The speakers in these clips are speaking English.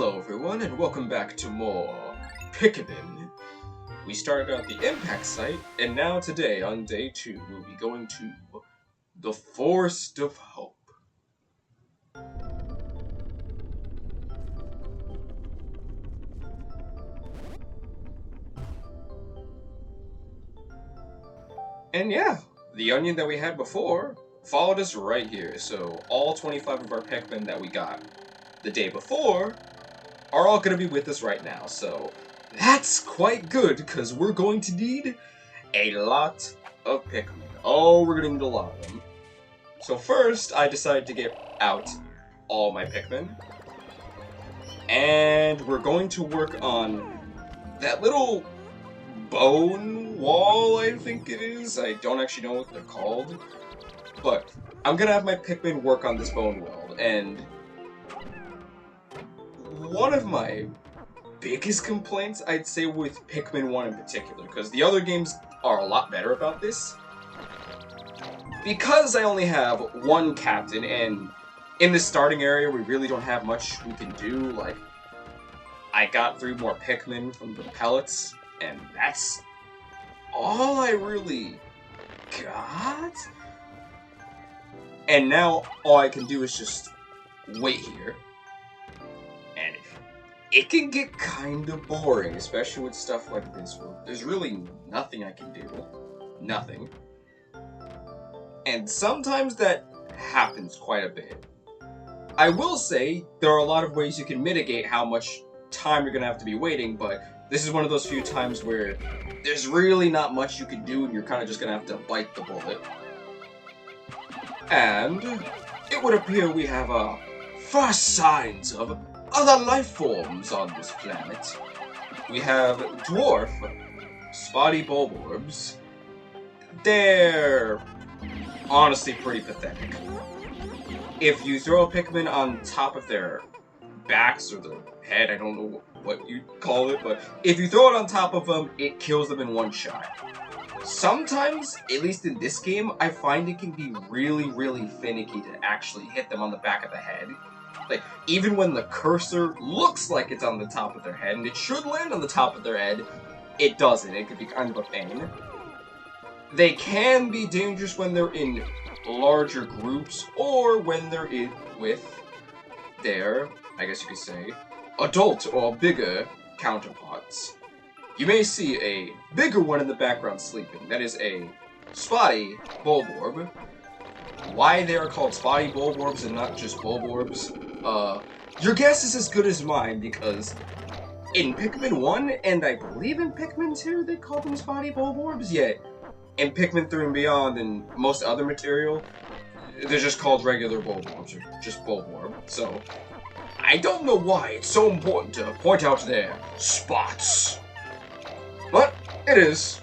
Hello everyone, and welcome back to more Pikmin. We started at the impact site, and now today, on day 2, we'll be going to the Forest of Hope. And yeah, the onion that we had before followed us right here, so all 25 of our Pikmin that we got the day before are all going to be with us right now, so that's quite good, because we're going to need a lot of Pikmin. Oh, we're going to need a lot of them. So first, I decided to get out all my Pikmin, and we're going to work on that little bone wall, I think it is. I don't actually know what they're called, but I'm going to have my Pikmin work on this bone wall, and one of my biggest complaints, I'd say, with Pikmin 1 in particular, because the other games are a lot better about this. Because I only have one captain, and in the starting area, we really don't have much we can do. Like, I got 3 more Pikmin from the pellets, and that's all I really got. And now, all I can do is just wait here. And it can get kind of boring, especially with stuff like this, where there's really nothing I can do. Nothing. And sometimes that happens quite a bit. I will say, there are a lot of ways you can mitigate how much time you're going to have to be waiting, but this is one of those few times where there's really not much you can do, and you're kind of just going to have to bite the bullet. And it would appear we have first signs of other life forms on this planet. We have dwarf spotty bulborbs. They're honestly pretty pathetic. If you throw a Pikmin on top of their backs or their head, I don't know what you call it, but if you throw it on top of them, it kills them in one shot. Sometimes, at least in this game, I find it can be really, really finicky to actually hit them on the back of the head. Like, even when the cursor looks like it's on the top of their head, and it should land on the top of their head, it doesn't. It could be kind of a pain. They can be dangerous when they're in larger groups, or when they're with their, I guess you could say, adult or bigger counterparts. You may see a bigger one in the background sleeping. That is a spotty bulborb. Why they are called spotty bulborbs and not just bulborbs, your guess is as good as mine, because in Pikmin 1, and I believe in Pikmin 2, they call them spotty bulborbs, yet in Pikmin 3 and beyond, and most other material, they're just called regular bulborbs, or just bulborb. So, I don't know why it's so important to point out their spots. But it is.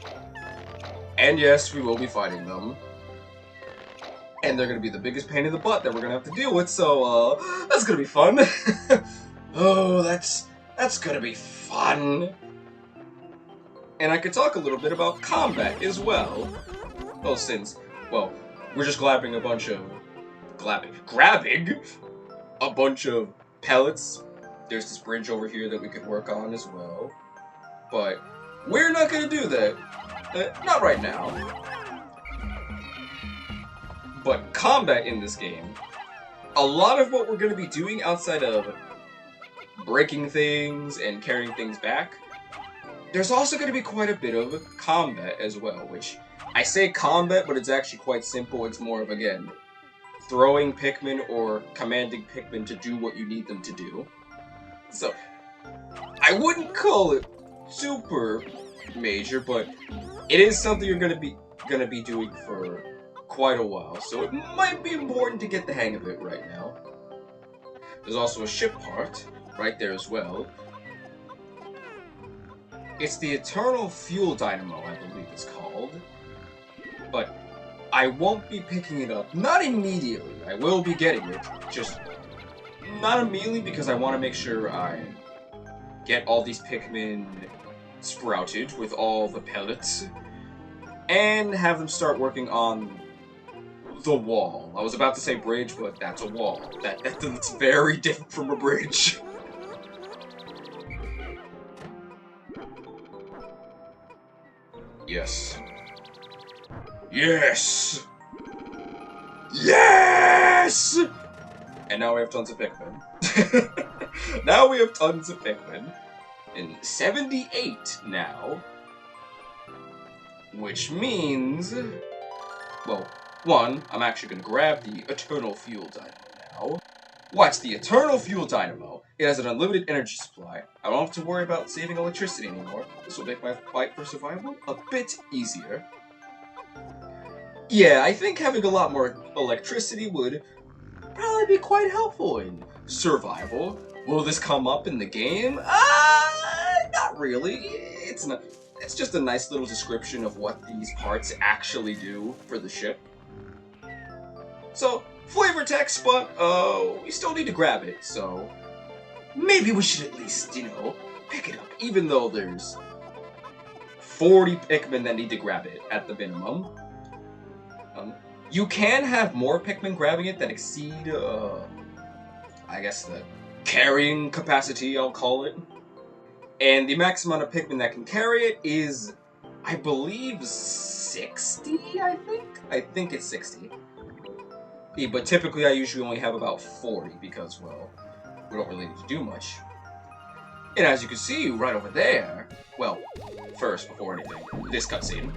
And yes, we will be fighting them. And they're going to be the biggest pain in the butt that we're going to have to deal with, so, that's going to be fun. Oh, that's going to be fun. And I could talk a little bit about combat as well. Well, since, well, we're just grabbing a bunch of pellets. There's this bridge over here that we could work on as well. But we're not going to do that. Not right now. But combat in this game, a lot of what we're going to be doing outside of breaking things and carrying things back, there's also going to be quite a bit of combat as well, which I say combat, but it's actually quite simple. It's more of, again, throwing Pikmin or commanding Pikmin to do what you need them to do. So, I wouldn't call it super major, but it is something you're going to be doing for quite a while, so it might be important to get the hang of it right now. There's also a ship part right there as well. It's the Eternal Fuel Dynamo, I believe it's called. But I won't be picking it up. Not immediately. I will be getting it. Just not immediately, because I want to make sure I get all these Pikmin sprouted with all the pellets. And have them start working on the wall. I was about to say bridge, but that's a wall. That's very different from a bridge. Yes. Yes! Yes! And now we have tons of Pikmin. Now we have tons of Pikmin. In 78 now. Which means... Well, one, I'm actually going to grab the Eternal Fuel Dynamo now. Watch the Eternal Fuel Dynamo. It has an unlimited energy supply. I don't have to worry about saving electricity anymore. This will make my fight for survival a bit easier. Yeah, I think having a lot more electricity would probably be quite helpful in survival. Will this come up in the game? Not really. It's not. It's just a nice little description of what these parts actually do for the ship. So, flavor text, but we still need to grab it, so maybe we should at least, you know, pick it up, even though there's 40 Pikmin that need to grab it at the minimum. You can have more Pikmin grabbing it that exceed, I guess the carrying capacity, I'll call it. And the max amount of Pikmin that can carry it is, I believe, 60, I think? I think it's 60. Yeah, but typically I usually only have about 40 because, well, we don't really need to do much. And as you can see right over there, well, first, before anything, this cutscene.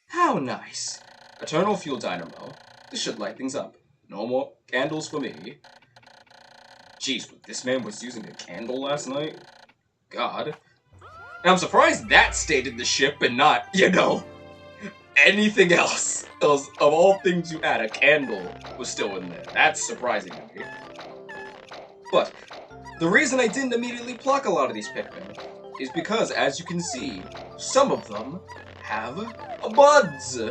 How nice. Eternal Fuel Dynamo. This should light things up. No more candles for me. Jeez, but this man was using a candle last night? God. And I'm surprised that stayed in the ship and not, you know, anything else. Because of all things you had, a candle was still in there. That's surprising to me. But the reason I didn't immediately pluck a lot of these Pikmin is because, as you can see, some of them have buds.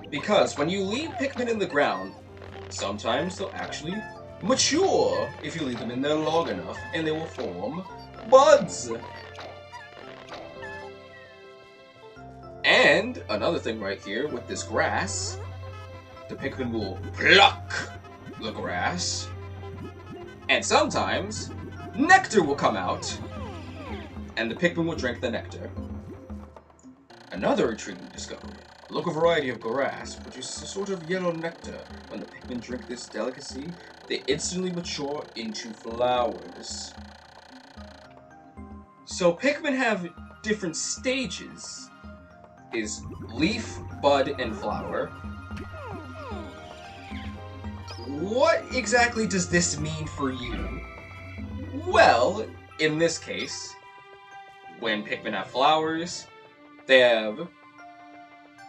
Because when you leave Pikmin in the ground, sometimes they'll actually mature if you leave them in there long enough, and they will form buds. And another thing right here with this grass, the Pikmin will pluck the grass, and sometimes nectar will come out, and the Pikmin will drink the nectar. Another intriguing discovery. A local variety of grass produces a sort of yellow nectar. When the Pikmin drink this delicacy, they instantly mature into flowers. So Pikmin have different stages. Is leaf, bud, and flower. What exactly does this mean for you? Well, in this case, when Pikmin have flowers, they have...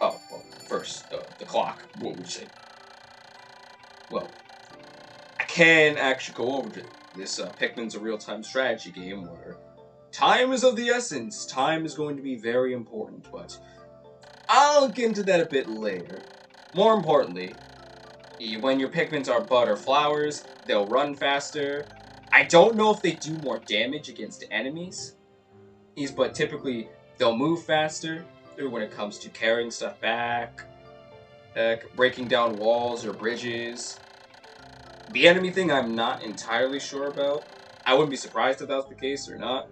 Oh, well, first, the clock. What would you say? Well, I can actually go over to this. Pikmin's a real-time strategy game where time is of the essence. Time is going to be very important, but I'll get into that a bit later. More importantly, when your Pikmins are bud or flowers, they'll run faster. I don't know if they do more damage against enemies, but typically they'll move faster when it comes to carrying stuff back, breaking down walls or bridges. The enemy thing I'm not entirely sure about. I wouldn't be surprised if that was the case or not.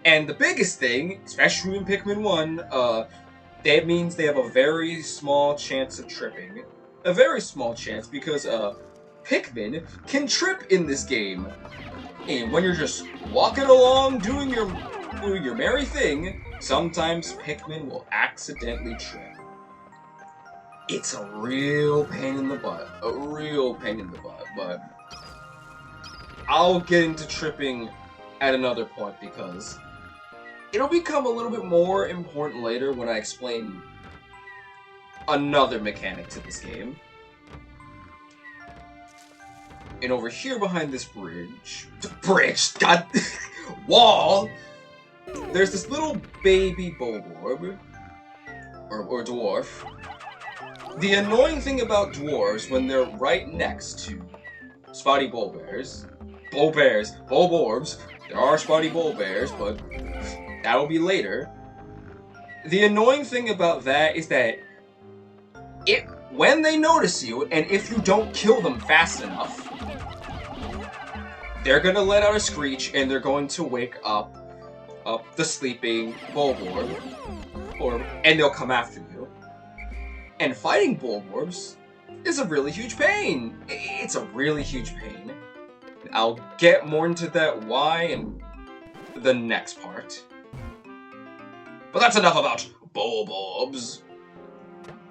And the biggest thing, especially in Pikmin 1, that means they have a very small chance of tripping. A very small chance because Pikmin can trip in this game. And when you're just walking along doing your merry thing, sometimes Pikmin will accidentally trip. It's a real pain in the butt. A real pain in the butt. But I'll get into tripping at another point because it'll become a little bit more important later when I explain another mechanic to this game. And over here behind this god, wall, there's this little baby Bulborb, or dwarf. The annoying thing about dwarves when they're right next to spotty Bulborbs, there are spotty Bulborbs, but that'll be later. The annoying thing about that is that when they notice you, and if you don't kill them fast enough, they're gonna let out a screech, and they're going to wake up the sleeping Bulborb, and they'll come after you. And fighting Bulborbs is a really huge pain. It's a really huge pain. I'll get more into that why in the next part. But that's enough about Bulborbs.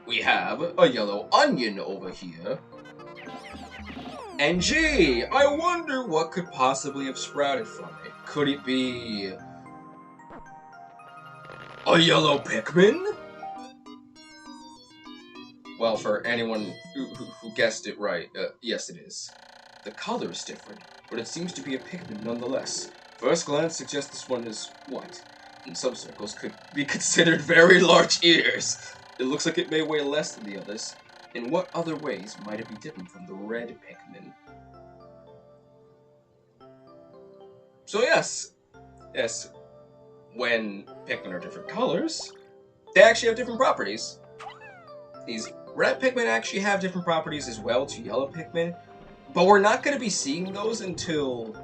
We have a yellow onion over here. And gee, I wonder what could possibly have sprouted from it. Could it be a yellow Pikmin? Well, for anyone who guessed it right, yes it is. The color is different, but it seems to be a Pikmin nonetheless. First glance suggests this one is white. In some circles, could be considered very large ears. It looks like it may weigh less than the others. In what other ways might it be different from the red Pikmin? So yes, when Pikmin are different colors, they actually have different properties. These red Pikmin actually have different properties as well to yellow Pikmin, but we're not going to be seeing those until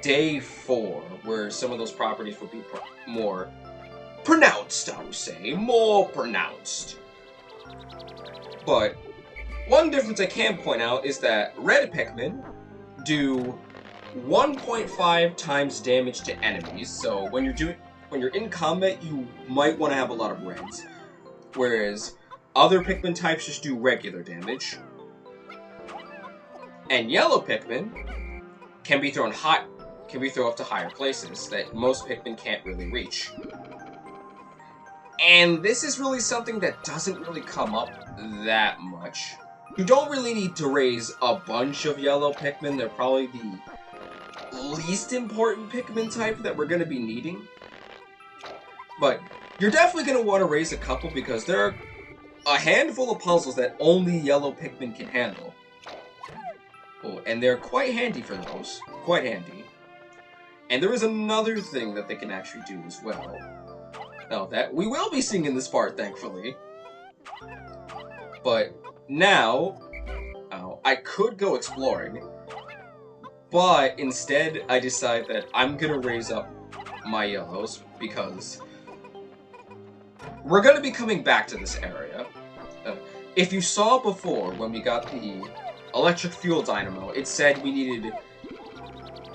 day 4, where some of those properties will be more pronounced, I would say. More pronounced. But one difference I can point out is that red Pikmin do 1.5 times damage to enemies, so when you're in combat, you might want to have a lot of reds. Whereas other Pikmin types just do regular damage. And yellow Pikmin can be thrown up to higher places that most Pikmin can't really reach. And this is really something that doesn't really come up that much. You don't really need to raise a bunch of yellow Pikmin. They're probably the least important Pikmin type that we're going to be needing. But you're definitely going to want to raise a couple because there are a handful of puzzles that only yellow Pikmin can handle. Oh, and they're quite handy for those. Quite handy. And there is another thing that they can actually do as well. Now, that we will be seeing in this part, thankfully. But now, I could go exploring. But instead, I decide that I'm going to raise up my yellows because we're going to be coming back to this area. If you saw before, when we got the electric fuel dynamo, it said we needed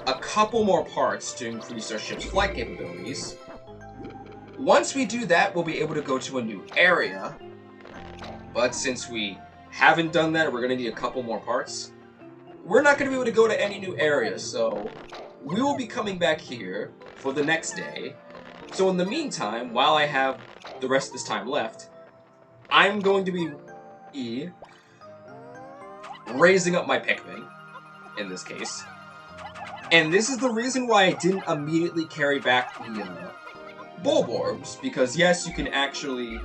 a couple more parts to increase our ship's flight capabilities. Once we do that, we'll be able to go to a new area. But since we haven't done that, we're going to need a couple more parts. We're not going to be able to go to any new areas, so we will be coming back here for the next day. So in the meantime, while I have the rest of this time left, I'm going to be raising up my Pikmin, in this case. And this is the reason why I didn't immediately carry back the Bulborbs, because yes, you can actually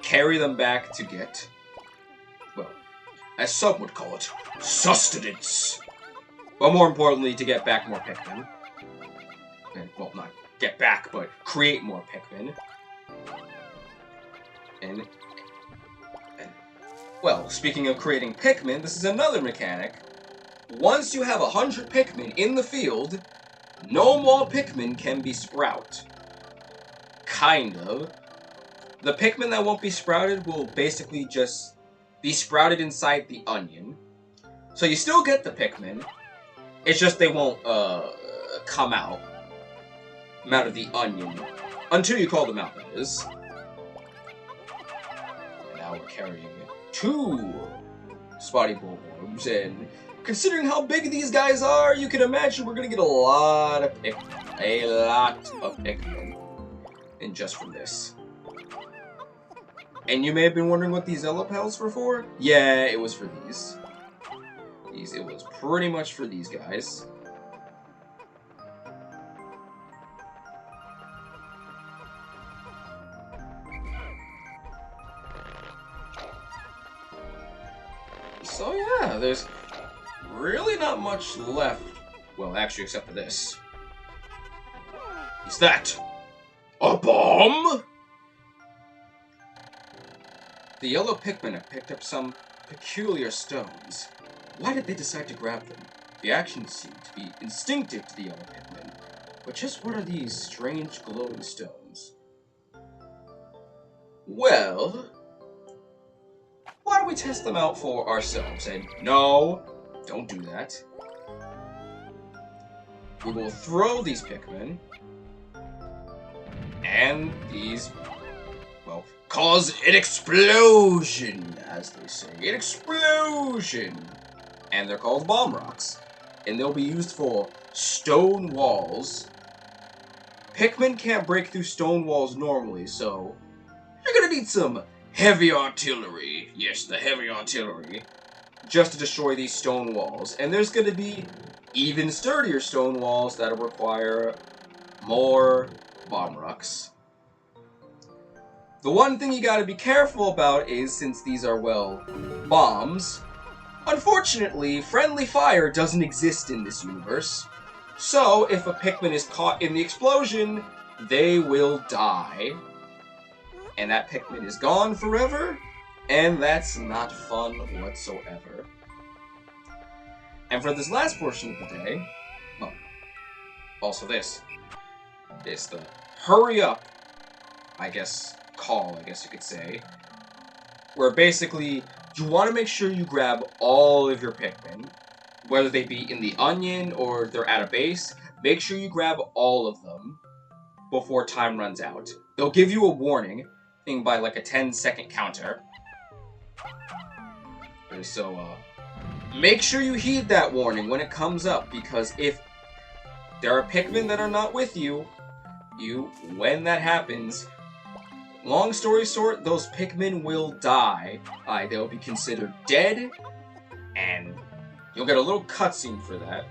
carry them back to get, well, as some would call it, sustenance. But more importantly, to get back more Pikmin. And, well, not get back, but create more Pikmin. And well, speaking of creating Pikmin, this is another mechanic. Once you have 100 Pikmin in the field, no more Pikmin can be sprout. Kind of. The Pikmin that won't be sprouted will basically just be sprouted inside the onion. So you still get the Pikmin, it's just they won't come out of the onion until you call them out, that is. And now we're carrying 2 Spotty Bulborbs, and considering how big these guys are, you can imagine we're gonna get a lot of Pikmin. A lot of Pikmin. And just from this. And you may have been wondering what these yellow pellets were for? Yeah, it was for these. It was pretty much for these guys. So yeah, there's really not much left. Well, actually, except for this. Is that a bomb? The yellow Pikmin have picked up some peculiar stones. Why did they decide to grab them? The action seemed to be instinctive to the yellow Pikmin. But just what are these strange glowing stones? Well, why don't we test them out for ourselves? And no, don't do that. We will throw these Pikmin, and these, well, cause an explosion, as they say. An explosion! And they're called bomb rocks. And they'll be used for stone walls. Pikmin can't break through stone walls normally, so you're gonna need some heavy artillery. Yes, the heavy artillery. Just to destroy these stone walls. And there's gonna be even sturdier stone walls that'll require more bomb rocks. The one thing you gotta be careful about is, since these are, well, bombs, unfortunately, friendly fire doesn't exist in this universe. So, if a Pikmin is caught in the explosion, they will die. And that Pikmin is gone forever, and that's not fun whatsoever. And for this last portion of the day, well, also this is the hurry up, I guess, call, I guess you could say, where basically you want to make sure you grab all of your Pikmin, whether they be in the onion or they're at a base. Make sure you grab all of them before time runs out. They'll give you a warning, by like a 10-second counter. So, make sure you heed that warning when it comes up, because if there are Pikmin that are not with you, when that happens, long story short, those Pikmin will die. They'll be considered dead, and you'll get a little cutscene for that.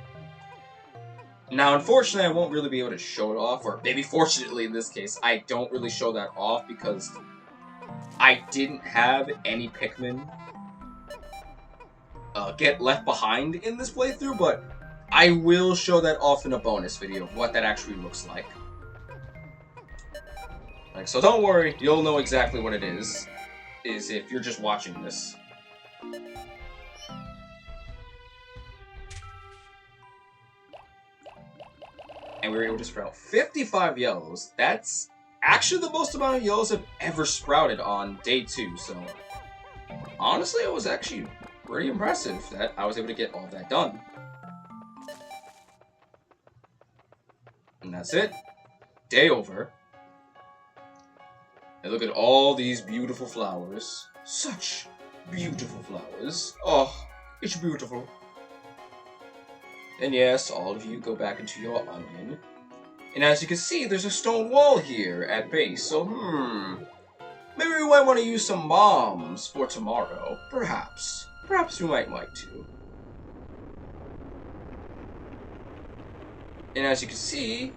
Now, unfortunately, I won't really be able to show it off, or maybe fortunately in this case, I don't really show that off because I didn't have any Pikmin get left behind in this playthrough, but I will show that off in a bonus video of what that actually looks like. So don't worry, you'll know exactly what it is if you're just watching this. And we were able to sprout 55 yellows. That's actually the most amount of yellows I've ever sprouted on day 2, so honestly, it was actually pretty impressive that I was able to get all that done. And that's it. Day over. And look at all these beautiful flowers. Such beautiful flowers. Oh, it's beautiful. And yes, all of you go back into your onion. And as you can see, there's a stone wall here at base, so maybe we might want to use some bombs for tomorrow. Perhaps. Perhaps we might like to. And as you can see,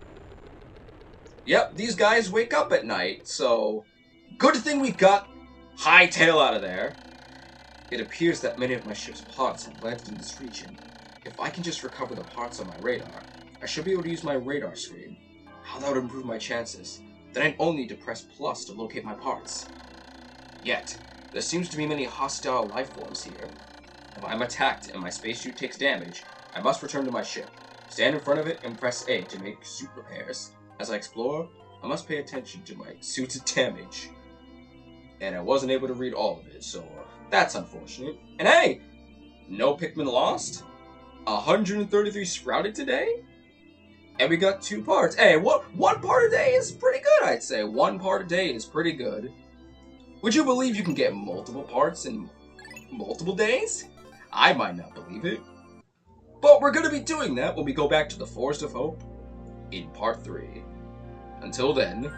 yep, these guys wake up at night, so good thing we got Hightail out of there. It appears that many of my ship's parts have landed in this region. If I can just recover the parts on my radar, I should be able to use my radar screen. How that would improve my chances. Then I'd only need to press plus to locate my parts. Yet, there seems to be many hostile life forms here. If I'm attacked and my spacesuit takes damage, I must return to my ship. Stand in front of it and press A to make suit repairs. As I explore, I must pay attention to my suit's damage. And I wasn't able to read all of it, so that's unfortunate. And hey! No Pikmin lost? 133 sprouted today? And we got 2 parts. Hey, one part a day is pretty good, I'd say. 1 part a day is pretty good. Would you believe you can get multiple parts in multiple days? I might not believe it. But we're going to be doing that when we go back to the Forest of Hope in part 3. Until then,